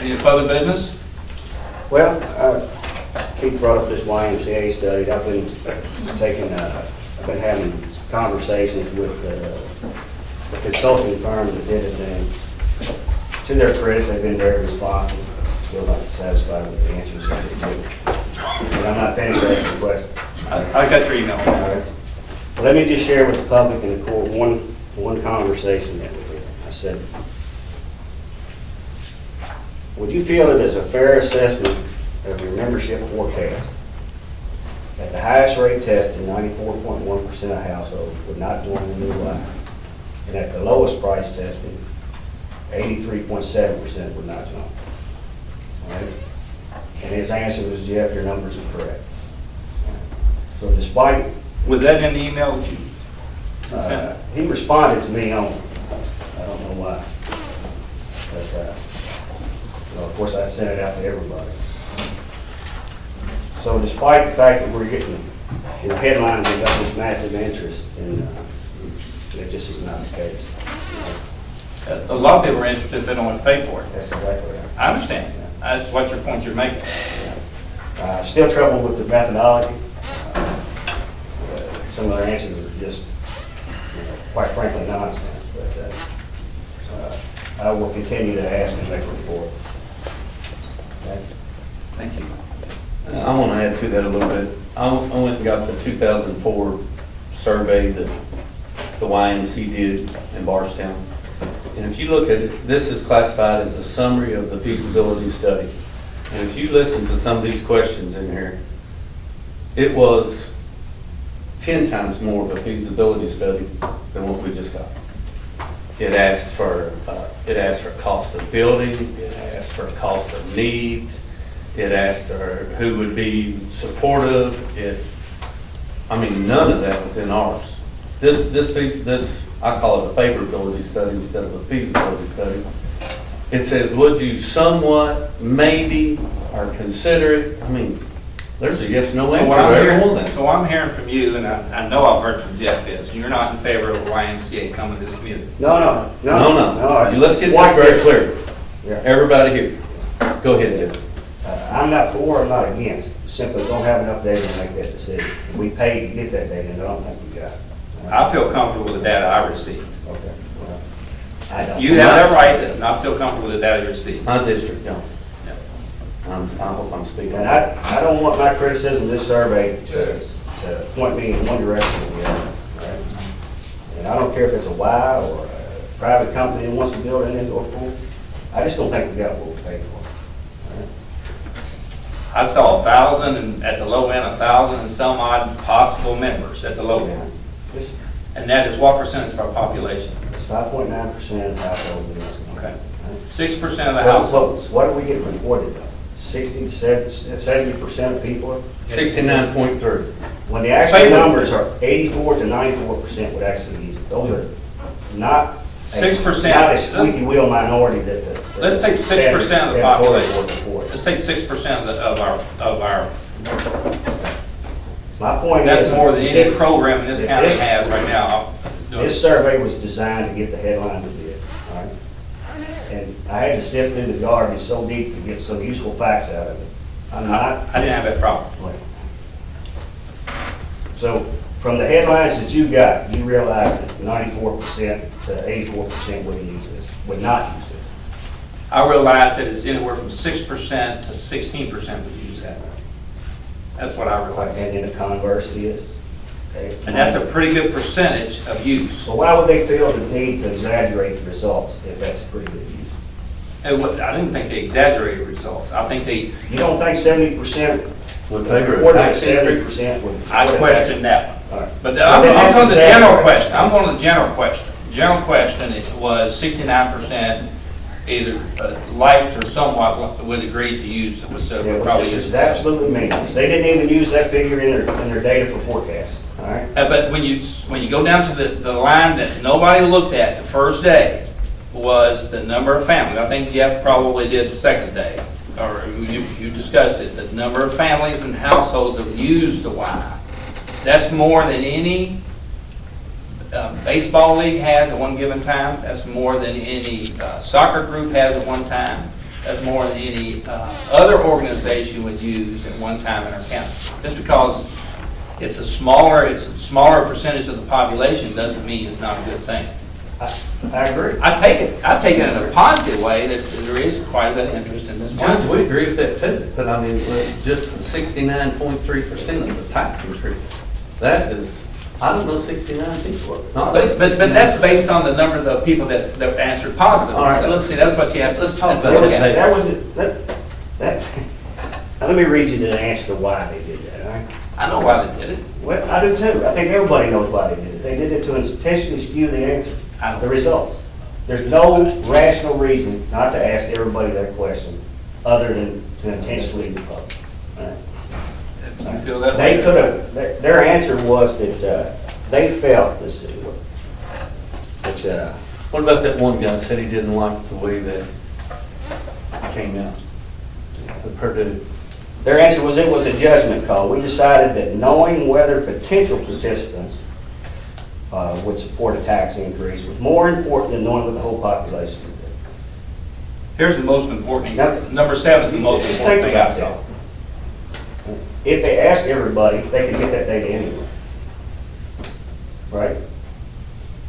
Any further business? Well, Keith brought up this YMCA study. I've been having conversations with the consulting firm that did it, and to their credit, they've been very responsive. Still not satisfied with the answers that they give. But I'm not finished asking questions. I got your email. All right. Well, let me just share with the public and the court one conversation that we had. I said, would you feel it is a fair assessment of your membership forecast at the highest rate tested, 94.1% of households would not join the new line, and at the lowest price testing, 83.7% would not join? All right? And his answer was, Jeff, your numbers are correct. So despite... Was that in the email that you sent? He responded to me on, I don't know why. But, well, of course, I sent it out to everybody. So despite the fact that we're getting, headlines about this massive interest, and it just is not the case. A lot of people are interested, but don't want to pay for it. That's exactly right. I understand. That's what your point you're making. Still trouble with the methodology. Some of their answers are just, quite frankly, nonsense. But I will continue to ask and make a report. Okay? Thank you. I want to add to that a little bit. I went and got the 2004 survey that the YMC did in Barstown. And if you look at it, this is classified as a summary of the feasibility study. And if you listen to some of these questions in here, it was 10 times more of a feasibility study than what we just got. It asked for cost of building, it asked for cost of needs, it asked for who would be supportive. None of that was in ours. This I call it a favorability study instead of a feasibility study. It says, would you somewhat, maybe, or consider it? There's a yes, no answer to every one of them. So what I'm hearing from you, and I know I've heard from Jeff, is you're not in favor of YMCA coming to this community. No. Let's get this very clear. Yeah. Everybody here. Go ahead, Jeff. I'm not for, I'm not against. Simply don't have enough data to make that decision. We paid to get that data, and I don't think we got it. I feel comfortable with the data I received. Okay. Well, I don't. You have that right to not feel comfortable with the data you received. My district don't. Yeah. I hope I'm speaking. And I don't want my criticism of this survey to point me in one direction or the other. Right? And I don't care if it's a Y or a private company that wants to build an indoor pool. I just don't think we got what we paid for. Right? I saw 1,000, and at the low end, 1,000 and some odd possible members at the low end. And that is what percentage of our population? It's 5.9% of households in this. Okay. 6% of the households. What do we get reported though? 60 to 70% of people? 69.3. When the actual numbers are 84 to 94% would actually use it. Those are not 6%. Not a squeaky wheel minority that. Let's take 6% of the population. Let's take 6% of our. My point is. That's more than any program in this county has right now. This survey was designed to get the headlines of this, all right? And I had to sift through the garbage so deep to get some useful facts out of it. I didn't have that problem. So from the headlines that you got, you realize that 94% to 84% wouldn't use this, would not use this. I realized that it's anywhere from 6% to 16% would use that. That's what I realized. And then the converse is. Okay. And that's a pretty good percentage of use. So why would they feel the need to exaggerate the results if that's a pretty good use? I didn't think they exaggerated results. I think they. You don't think 70% would favor or 70% would? I question that one. All right. But I'm on the general question. I'm on the general question. General question was 69% either liked or somewhat would agree to use it. This is absolutely meaningless. They didn't even use that figure in their data for forecast. All right. But when you go down to the line that nobody looked at the first day was the number of families. I think Jeff probably did the second day, or you discussed it. The number of families and households that used the Y. That's more than any baseball league has at one given time. That's more than any soccer group has at one time. That's more than any other organization would use at one time in our county. Just because it's a smaller percentage of the population doesn't mean it's not a good thing. I agree. I take it in a positive way that there is quite a bit of interest in this Judge, market. we agree with that too, but I mean, just 69.3% of the tax increase. That is, I don't know 69 people. Not But that's based on the number of the people that answered positive. All right, let's see, that's what you have, let's talk about That was- that. Now, let me read you the answer to why they did that, all right? I know why they did it. Well, I do too. I think everybody knows why they did it. They did it to intentionally skew the answer, the results. There's no rational reason not to ask everybody that question, other than to intentionally. All right. You feel that They way? could have, their answer was that they felt, let's see, that, What about that one guy said he didn't like the way that came out? The Purdue. their answer was it was a judgment call. We decided that knowing whether potential participants would support a tax increase was more important than knowing what the whole population would do. Here's the most important, Now- number 7 is the most Just important think thing I about saw. that. If they asked everybody, they could get that data anyway. Right?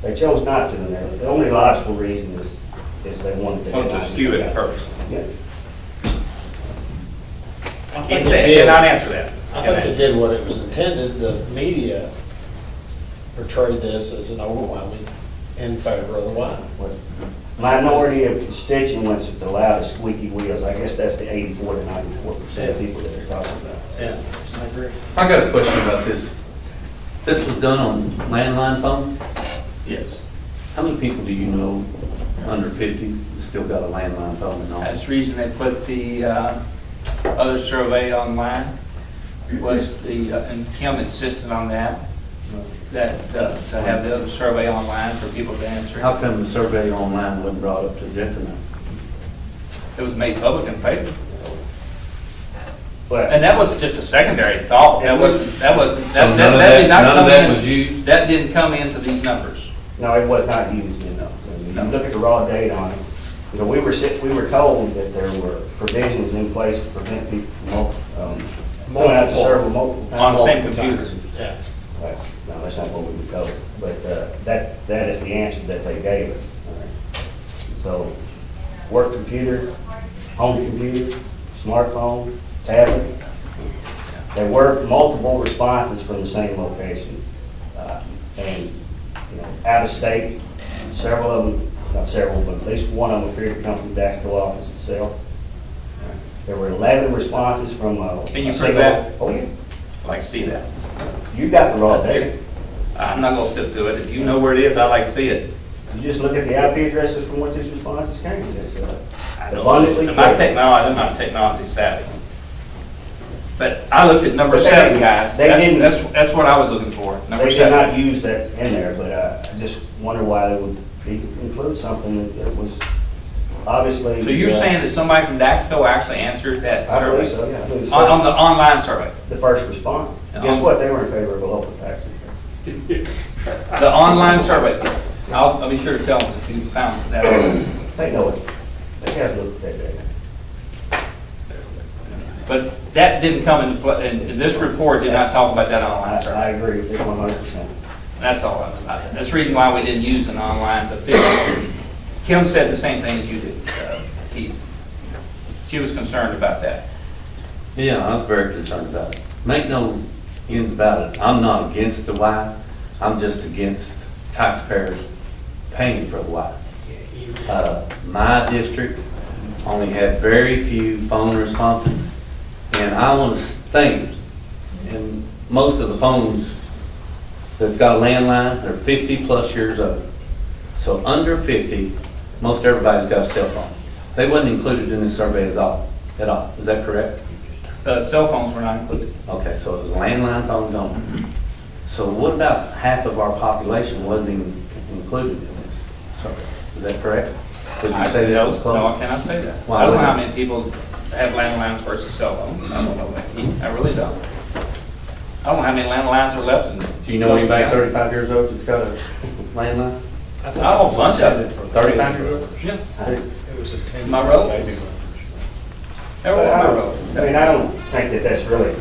They chose not to, and the only logical reason is they wanted to. Want to skew it purposely. Yeah. I think It's, it it did. cannot answer that. I think it did what it was intended. The media portrayed this as an overwhelming in favor of the Y. Minority of constituents that allow the squeaky wheels, I guess that's the 84 to 94% of people that they're talking about. Yeah, I agree. I got a question about this. This was done on landline phone? Yes. How many people do you know under 50 that still got a landline phone and all? That's the reason they put the other survey online, was and Kim insisted on that to have the other survey online for people to answer. How come the survey online wasn't brought up to Jeff and them? It was made public in paper. But And that was just a secondary thought. That So none of did not none of come that in- was used? That didn't come into these numbers. no, it was not used, you know. When you look at the raw data on it, you know, we were told that there were provisions in place to prevent people from going out to serve multiple times. On the same multiple computer. times. Yeah. No, that's not what we were told, but that is the answer that they gave us. All right. So, work computer, home computer, smartphone, tablet. There were multiple responses from the same location. And, you know, out of state, several of them, not several, but at least one of them appeared to come from the Daxville office itself. There were 11 responses from. Can you a prove single- that? Oh, yeah. I'd like to see that. You got the raw data. I'm not gonna sit through it. If you know where it is, I'd like to see it. You just look at the IP addresses from which these responses came. It's I know. abundantly My clear. technology, I'm not technology savvy. But I looked at number But they- 7, guys. they didn't- That's what I was looking for, number They did 7. not use that in there, but I just wonder why they would include something that was obviously. So you're saying that somebody from Daxville actually answered that I believe survey? so, yeah. I believe it's On the online survey? the first response. Guess what? They were in favor of a local tax increase. The online survey people. I'll be sure to tell them if you found that. They know it. They guys looked at that data. But that didn't come into play, and this report did not talk about that online I survey. agree with it 100%. That's all. That's the reason why we didn't use an online, but Kim said the same thing as you did, Keith. She was concerned about that. Yeah, I was very concerned about it. Make no ends about it. I'm not against the Y. I'm just against taxpayers paying for the Y. My district only had very few phone responses, and I want to think, and most of the phones that's got a landline, they're 50+ years old. So under 50, most everybody's got a cell phone. They wasn't included in this survey at all. Is that correct? Cell phones were not included. Okay, so it was landline phones only. So what about half of our population wasn't even included in this survey? Is that correct? Would you say that was close? No, I cannot say that. Why I don't know how wouldn't many people have landlines versus cell phones. I don't know that. I really don't. I don't know how many landlines are left in. Do you know anybody 35 years old that's got a landline? I know a bunch of it. 35 years old? Yeah. It was a 10. My relatives. baby boomers. There But I were don't, I mean, I don't think that that's really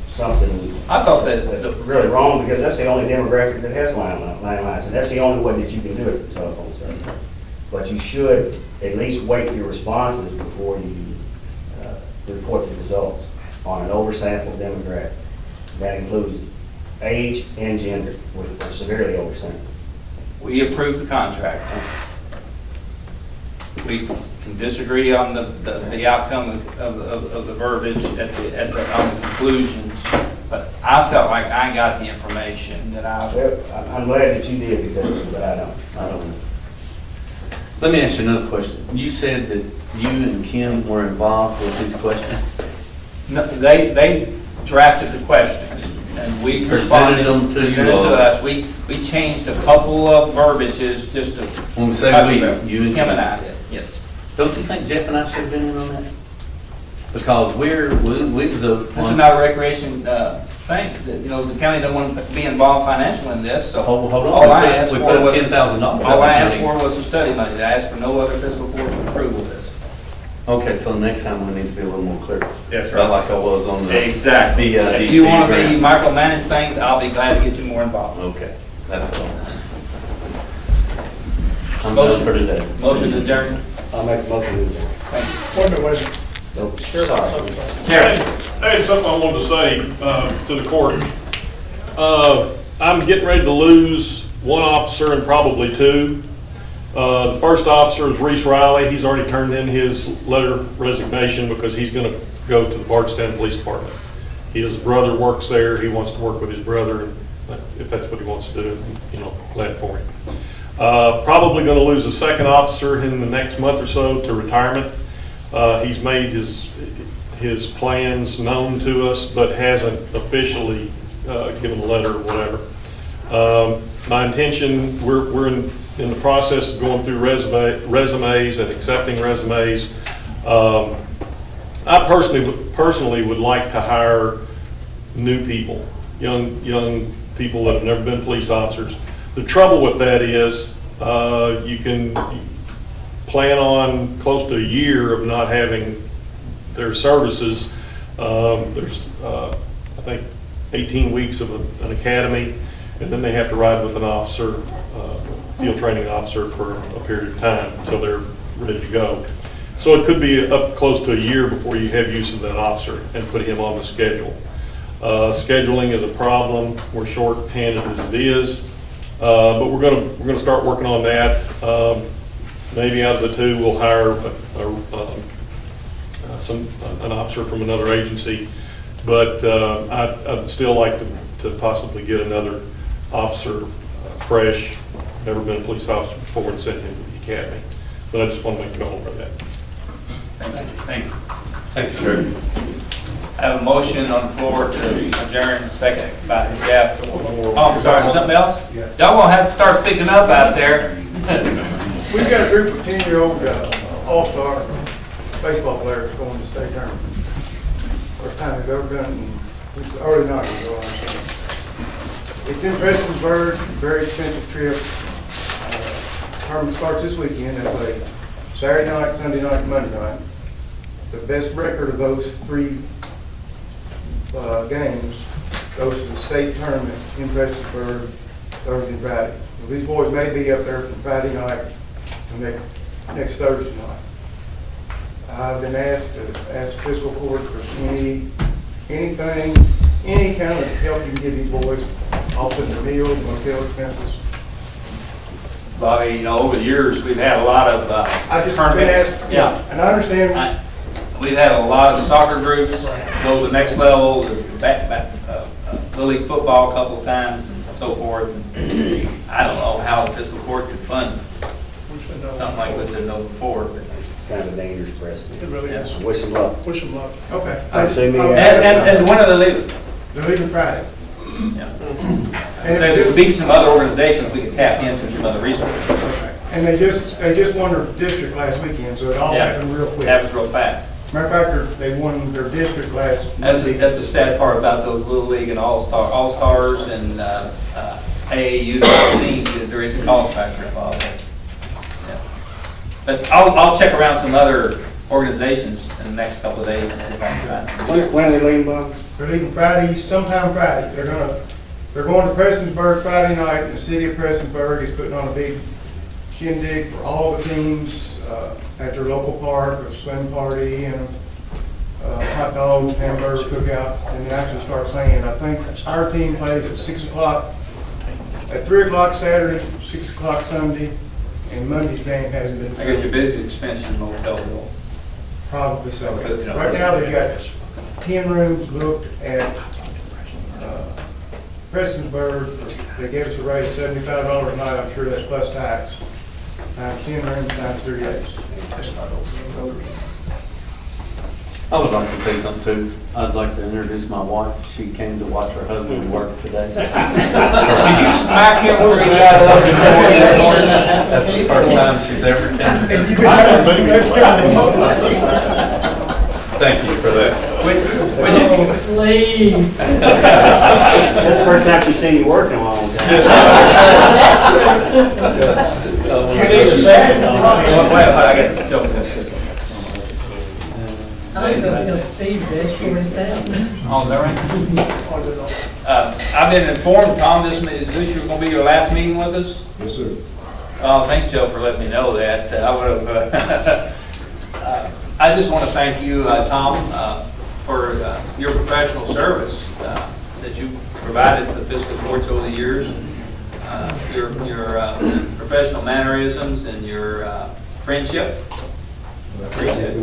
something I thought that, that's really wrong, because that's the only demographic that has landlines, and that's the only way that you can do it with telephone service. But you should at least weight your responses before you report the results on an oversampled demographic. That includes age and gender, which are severely oversampled. we approved the contract. We can disagree on the outcome of the verbiage on the conclusions, but I felt like I got the information that Well, I'm glad that you did, because, but I don't. Let me ask you another question. You said that you and Kim were involved with these questions? No, they drafted the questions, and we Presented responded them to you presented all. to us. We changed a couple of verbiages just to. When we say we, you and Kim and I did, yes. Don't you think Jeff and I should have been in on that? Because we was a. This is not a recreation thing, that, you know, the county doesn't want to be involved financially in this, so. Hold on. All I asked We for put was. $10,000. All I asked for was the study money. I asked for no other fiscal court approval of this. Okay, so next time we need to be a little more clear. That's right. Like I was on the. Exactly. BIDC If you want to be grant. micromanage things, I'll be glad to get you more involved. Okay, that's all. I'm done for today. Motion adjourned. I'll make the motion to adjourn. Thank you. Wait a minute, wait. No, Sure. sorry. Terry. I had something I wanted to say to the court. I'm getting ready to lose one officer and probably two. The first officer is Reese Riley. He's already turned in his letter of resignation because he's going to go to the Bardstown Police Department. His brother works there. He wants to work with his brother, and if that's what he wants to do, you know, glad for him. Probably going to lose a second officer in the next month or so to retirement. He's made his plans known to us, but hasn't officially given a letter or whatever. My intention, we're in the process of going through resumes and accepting resumes. I personally would like to hire new people, young people that have never been police officers. The trouble with that is you can plan on close to a year of not having their services. There's, I think, 18 weeks of an academy, and then they have to ride with an officer, field training officer for a period of time until they're ready to go. So it could be up close to a year before you have use of that officer and put him on the schedule. Scheduling is a problem. We're short-handed as it is, but we're going to start working on that. Maybe out of the two, we'll hire an officer from another agency, but I'd still like to possibly get another officer, fresh, never been a police officer before, and send him to the academy. But I just want to make you all aware of that. Thank you. Thanks, Drew. I have a motion on the floor to adjourn, second by Jeff. Oh, I'm sorry, something else? Y'all won't have to start speaking up out there. We've got a group of 10-year-old all-star baseball players going to state tournament. First time they've ever done it, and it's early night, so I understand. It's in Prestonsburg, very expensive trip. Tournament starts this weekend. They play Saturday night, Sunday night, and Monday night. The best record of those three games goes to the state tournament in Prestonsburg Thursday and Friday. Well, these boys may be up there from Friday night to next Thursday night. I've been asked to ask fiscal court for anything, any kind of help you can give these boys, offsetting their meals, motel expenses. Bobby, you know, over the years, we've had a lot of I just been tournaments. asked, Yeah. and I understand. We've had a lot of soccer groups go to the next level, Little League football a couple of times and so forth. And I don't know how the fiscal court could fund something like this, didn't know before. But It's kind of a dangerous precedent. It really is. Wish them luck. Wish them luck. Okay. Actually, me, And when are they leaving? They're leaving Friday. Yeah. So there would be some other organizations we could tap into, some other resources. And they just won their district last weekend, so it all happened real quick. Happens real fast. Matter of fact, they won their district last Monday. That's the sad part about those Little League and All-Stars and AAU teams, there is a cost factor involved. Yeah. But I'll check around some other organizations in the next couple of days. When are they leaving, Bob? They're leaving Friday, sometime Friday. They're going to Prestonsburg Friday night, and the city of Prestonsburg is putting on a big shindig for all the teams at their local park, a swim party and hot dogs, hamburger cookout, and they actually start playing. I think our team plays at 6 o'clock, at 3 o'clock Saturday, 6 o'clock Sunday, and Monday's game hasn't been. I guess your big expense in motel bill. Probably so. Right now, they've got 10 rooms booked at Prestonsburg. They gave us a rate of $75 a night. I'm sure that's plus tax. Times 10 rooms, times 3 days. I would like to say something too. I'd like to introduce my wife. She came to watch her husband work today. Did you smack him where he got up? That's the first time she's ever attended. Thank you for that. Leave. That's the first time she's seen you work in a long time. You need a second. Wait, I got some jokes. I was going to tell Steve this for himself. Oh, is that right? I've been informed, Tom, is this going to be your last meeting with us? Yes, sir. Oh, thanks, Joe, for letting me know that. I would have, I just want to thank you, Tom, for your professional service that you provided to the fiscal courts over the years. Your professional mannerisms and your friendship. Appreciate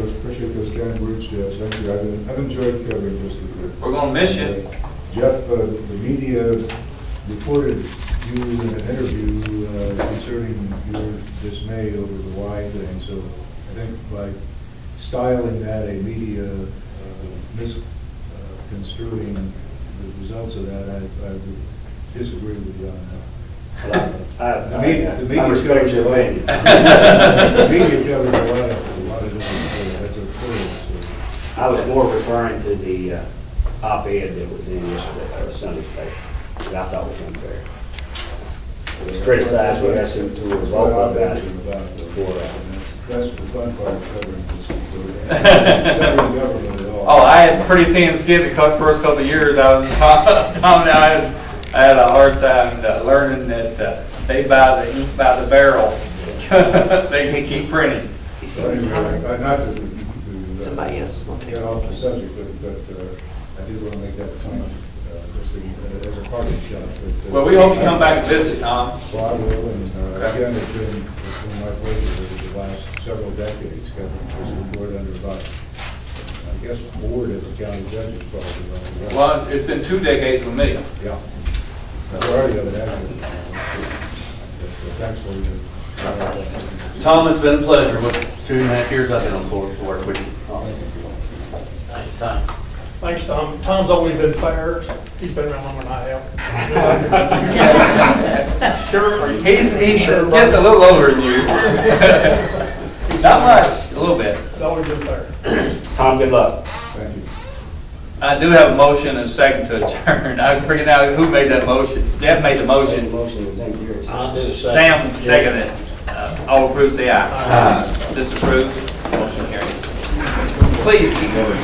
those kind words, Jeff. Thank you. I've enjoyed covering this with you. We're going to miss you. Jeff, the media reported you in an interview concerning your dismay over the Y thing. So I think by styling that a media misconstruing the results of that, I would disagree with you on that. I The respect your opinion. The media covers a lot of different, that's a clear, I was more referring to the op-ed that was in yesterday, or Sunday's paper, that I thought was unfair. It was criticized, we had some who were vocal about it. That's the fun part of covering this. Covering government at all. Oh, I had pretty thin skin the first couple of years. I was I had a hard time learning that they buy the ink by the barrel. They can keep printing. Not to Somebody else. get off the subject, but I did want to make that point as a parting shot. Well, we hope you come back to visit, Tom. Well, I will, and again, it's been my pleasure over the last several decades covering fiscal court under about, I guess, board of the county judges probably. Well, it's been 2 decades with me. Yeah. Majority of it actually. Thanks for your. Tom, it's been a pleasure. With 2.5 years I've been on board to work with you. Thanks, Tom. Tom's always been fair. He's been around longer than I have. Sure. He's just a little older than you. Not much, a little bit. He's always been fair. Tom, good luck. Thank you. I do have a motion and a second to adjourn. I forget now who made that motion. Jeff made the motion. I did a second. Sam seconded it. All approve, say aye. Disapprove, motion carries. Please keep moving.